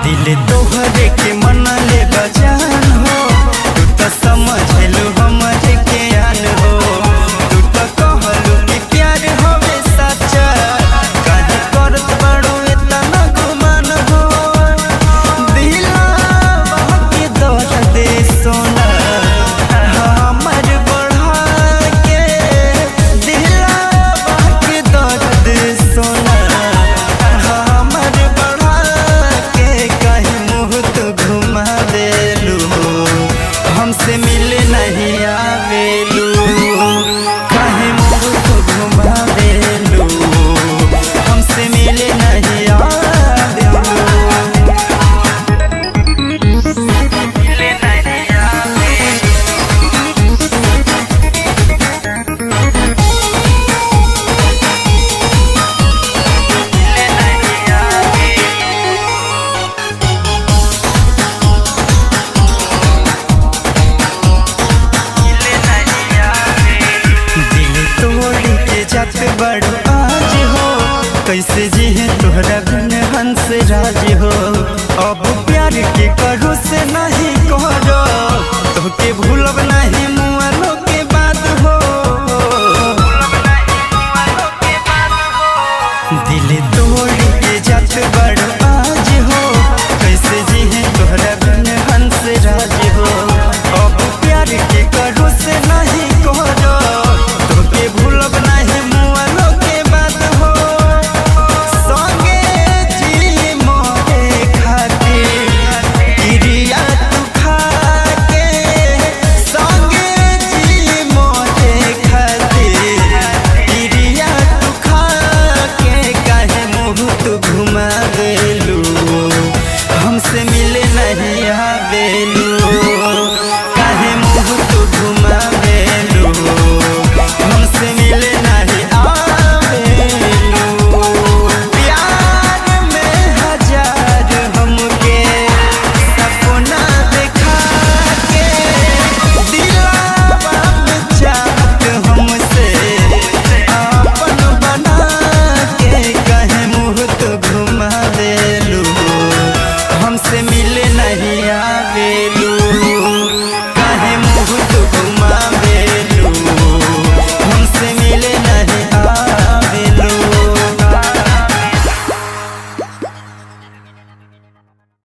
दिल तोहरे के मनले बजान हो, तू तो समझलू हमरे के आन हो। तू तो कहलू कि प्यार होवे सच्चा, काहे करत बड़ो इतना गुमान हो। दिलवा के दर्द सोना हमर बढ़ा के, दिलवा के दर्द सोना हमर बढ़ा के। कहीं मुँह तो घुमा देलू, हमसे मिले नहीं आवेलू। कहीं मुँह तो घुमा देलू, हमसे मिले नहीं आवेलू। मिले नहीं आवेलू। मिले नहीं दिल तोड़ी के जात बड़ो आज हो, कैसे जीहे तोहरा बिन हंस राज हो। अब प्यार के करो से नहीं